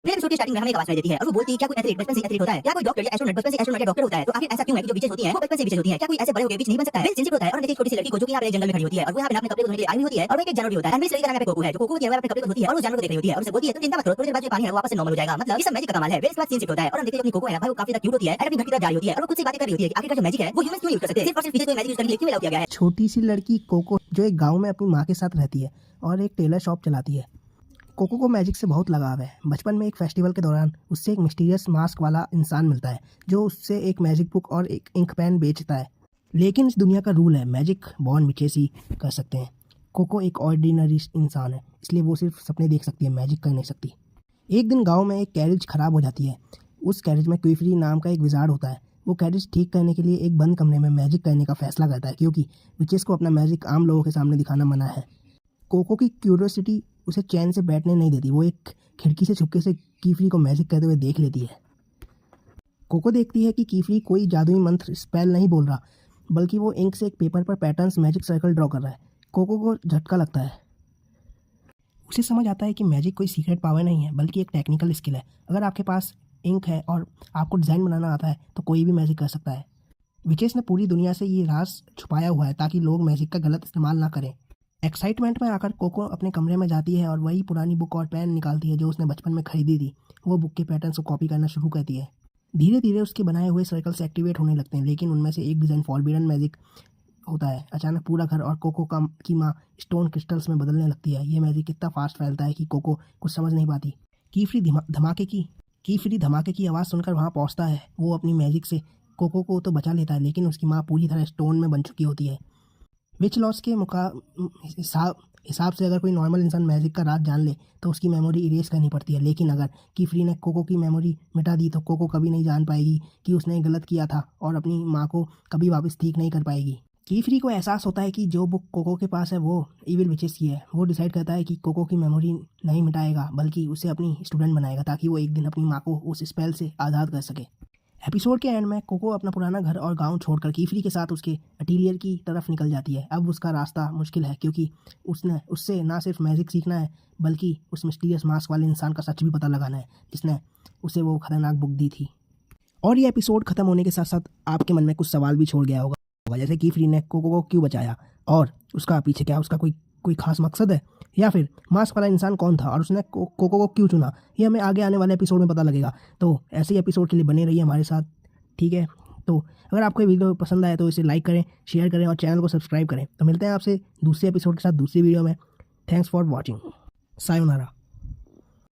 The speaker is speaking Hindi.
फिर एपिसोड की स्टार्टिंग में हमें एक आवाज सुनाई देती है और वो बोलती है क्या कोई एथलीट बचपन से एथलीट होता है, क्या कोई डॉक्टर या एस्ट्रोनॉट बचपन से एस्ट्रोनॉट या डॉक्टर होता है, तो आखिर ऐसा क्यों है कि जो विचेस होती है वो बचपन से विचेस होती है, क्या कोई ऐसे बड़े होकर विच नहीं बन सकता है। विल सिंसियर होता है और देखिए छोटी सी लड़की को जो कि यहाँ पे जंगल में खड़ी होती है और वो यहाँ पे अपने कपड़े को धोने के लिए आई हुई होती है और वो एक जानवर भी होता है। एंड स्टोरी का नाम यहाँ पे कोको है, जो कोको होती है वो अपने कपड़े को धोती है और वो जानवर को देख रही होती है और उसे बोलती है तुम चिंता मत करो, थोड़ी देर बाद जो पानी है वो वापस से नॉर्मल हो जाएगा। मतलब ये सब मैजिक का कमाल है। फिर इसके बाद सीन शिफ्ट होता है और हम देखते हैं अपनी कोको है ना भाई वो काफी क्यूट होती है, अपनी घर की तरफ जा रही होती है और वो खुद से बातें कर रही होती है कि आखिरकार जो मैजिक है वो ह्यूमंस क्यों यूज कर सकते हैं, सिर्फ और सिर्फ फिजिक्स को मैजिक यूज करने के लिए क्यों अलाउ किया गया है। छोटी सी लड़की कोको जो एक गांव में अपनी माँ के साथ रहती है और एक टेलर शॉप चलाती है। कोको को मैजिक से बहुत लगाव है। बचपन में एक फेस्टिवल के दौरान उससे एक मिस्टीरियस मास्क वाला इंसान मिलता है जो उससे एक मैजिक बुक और एक इंक पेन बेचता है। लेकिन इस दुनिया का रूल है मैजिक बॉर्न विचेस ही कर सकते हैं। कोको एक ऑर्डिनरी इंसान है, इसलिए वो सिर्फ सपने देख सकती है, मैजिक कर नहीं सकती। एक दिन गाँव में एक कैरेज खराब हो जाती है। उस कैरेज में क्विफरी नाम का एक विजार्ड होता है। वो कैरेज ठीक करने के लिए एक बंद कमरे में मैजिक करने का फैसला करता है क्योंकि विचेस को अपना मैजिक आम लोगों के सामने दिखाना मना है। कोको की क्यूरियोसिटी उसे चैन से बैठने नहीं देती। वो एक खिड़की से छुपके से कीफरी को मैजिक करते हुए देख लेती है। कोको देखती है कि कीफरी कोई जादुई मंत्र स्पेल नहीं बोल रहा, बल्कि वो इंक से एक पेपर पर पैटर्न्स मैजिक सर्कल ड्रॉ कर रहा है। कोको को झटका लगता है। उसे समझ आता है कि मैजिक कोई सीक्रेट पावर नहीं है, बल्कि एक टेक्निकल स्किल है। अगर आपके पास इंक है और आपको डिज़ाइन बनाना आता है तो कोई भी मैजिक कर सकता है। विचेस ने पूरी दुनिया से ये राज छुपाया हुआ है ताकि लोग मैजिक का गलत इस्तेमाल ना करें। एक्साइटमेंट में आकर कोको अपने कमरे में जाती है और वही पुरानी बुक और पेन निकालती है जो उसने बचपन में खरीदी थी। वो बुक के पैटर्न को कॉपी करना शुरू करती है। धीरे धीरे उसके बनाए हुए सर्कल से एक्टिवेट होने लगते हैं, लेकिन उनमें से एक डिज़ाइन फॉरबिडन मैजिक होता है। अचानक पूरा घर और कोको की माँ स्टोन क्रिस्टल्स में बदलने लगती है। ये मैजिक इतना फास्ट फैलता है कि कोको कुछ समझ नहीं पाती। कीफ्री धमाके की आवाज़ सुनकर वहाँ पहुँचता है। वो अपनी मैजिक से कोको को तो बचा लेता है, लेकिन उसकी माँ पूरी तरह स्टोन में बन चुकी होती है। विच लॉस के हिसाब से अगर कोई नॉर्मल इंसान मैजिक का राज जान ले तो उसकी मेमोरी इरेज करनी पड़ती है, लेकिन अगर कीफ्री ने कोको की मेमोरी मिटा दी तो कोको कभी नहीं जान पाएगी कि उसने गलत किया था और अपनी माँ को कभी वापस ठीक नहीं कर पाएगी। कीफ्री को एहसास होता है कि जो बुक कोको के पास है वो इविल विचेस की है। वो डिसाइड करता है कि कोको की मेमोरी नहीं मिटाएगा, बल्कि उसे अपनी स्टूडेंट बनाएगा ताकि वो एक दिन अपनी माँ को उस स्पेल से आज़ाद कर सके। एपिसोड के एंड में कोको अपना पुराना घर और गांव छोड़कर कीफ्री के साथ उसके अटीलियर की तरफ निकल जाती है। अब उसका रास्ता मुश्किल है क्योंकि उससे ना सिर्फ मैजिक सीखना है, बल्कि उस मिस्टीरियस मास्क वाले इंसान का सच भी पता लगाना है जिसने उसे वो खतरनाक बुक दी थी। और ये एपिसोड खत्म होने के साथ साथ आपके मन में कुछ सवाल भी छोड़ गया होगा, जैसे कीफ्री ने कोको को क्यों बचाया और उसका पीछे क्या उसका कोई खास मकसद है, या फिर मास्क वाला इंसान कौन था और उसने कोको को क्यों चुना। ये हमें आगे आने वाले एपिसोड में पता लगेगा। तो ऐसे ही एपिसोड के लिए बने रहिए हमारे साथ, ठीक है। तो अगर आपको ये वीडियो पसंद आए तो इसे लाइक करें, शेयर करें और चैनल को सब्सक्राइब करें। तो मिलते हैं आपसे दूसरे एपिसोड के साथ दूसरी वीडियो में। Thanks for watching. सायोनारा।